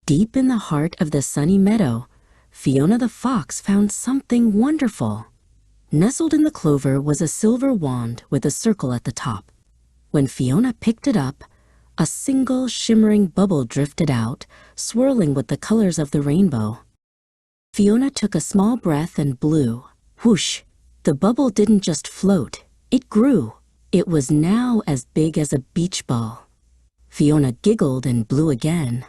Deep in the heart of the sunny meadow, Fiona the fox found something wonderful. Nestled in the clover was a silver wand with a circle at the top. When Fiona picked it up, a single shimmering bubble drifted out, swirling with the colors of the rainbow. Fiona took a small breath and blew. Whoosh! The bubble didn't just float, it grew. It was now as big as a beach ball. Fiona giggled and blew again.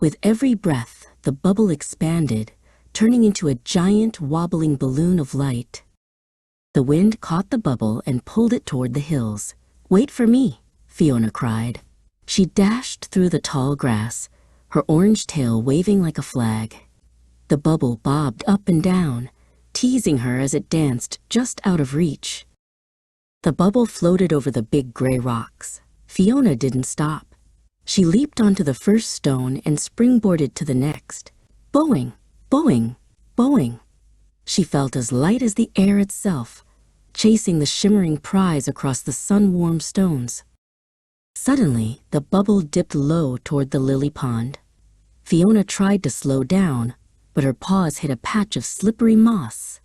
With every breath, the bubble expanded, turning into a giant wobbling balloon of light. The wind caught the bubble and pulled it toward the hills. "Wait for me," Fiona cried. She dashed through the tall grass, her orange tail waving like a flag. The bubble bobbed up and down, teasing her as it danced just out of reach. The bubble floated over the big gray rocks. Fiona didn't stop. She leaped onto the first stone and springboarded to the next. Boing, boing, boing. She felt as light as the air itself, chasing the shimmering prize across the sun-warmed stones. Suddenly, the bubble dipped low toward the lily pond. Fiona tried to slow down, but her paws hit a patch of slippery moss.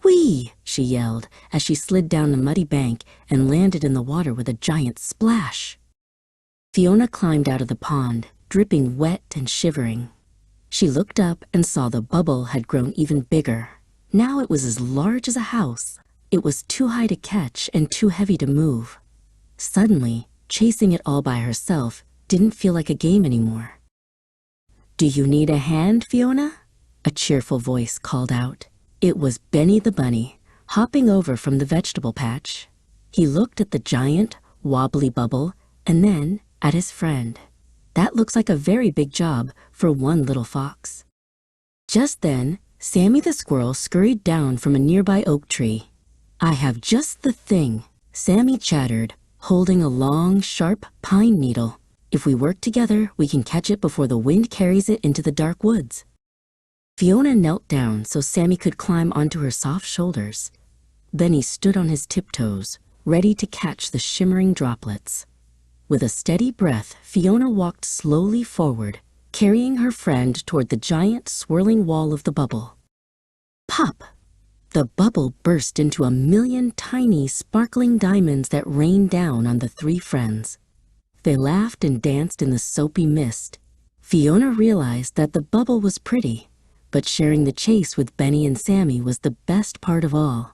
"Whee!" she yelled as she slid down the muddy bank and landed in the water with a giant splash. Fiona climbed out of the pond, dripping wet and shivering. She looked up and saw the bubble had grown even bigger. Now it was as large as a house. It was too high to catch and too heavy to move. Suddenly, chasing it all by herself didn't feel like a game anymore. "Do you need a hand, Fiona?" a cheerful voice called out. It was Benny the bunny, hopping over from the vegetable patch. He looked at the giant, wobbly bubble and then at his friend. "That looks like a very big job for one little fox." Just then, Sammy the squirrel scurried down from a nearby oak tree. "I have just the thing," Sammy chattered, holding a long, sharp pine needle. "If we work together, we can catch it before the wind carries it into the dark woods." Fiona knelt down so Sammy could climb onto her soft shoulders. Then he stood on his tiptoes, ready to catch the shimmering droplets. With a steady breath, Fiona walked slowly forward, carrying her friend toward the giant swirling wall of the bubble. Pop! The bubble burst into a million tiny, sparkling diamonds that rained down on the three friends. They laughed and danced in the soapy mist. Fiona realized that the bubble was pretty, but sharing the chase with Benny and Sammy was the best part of all.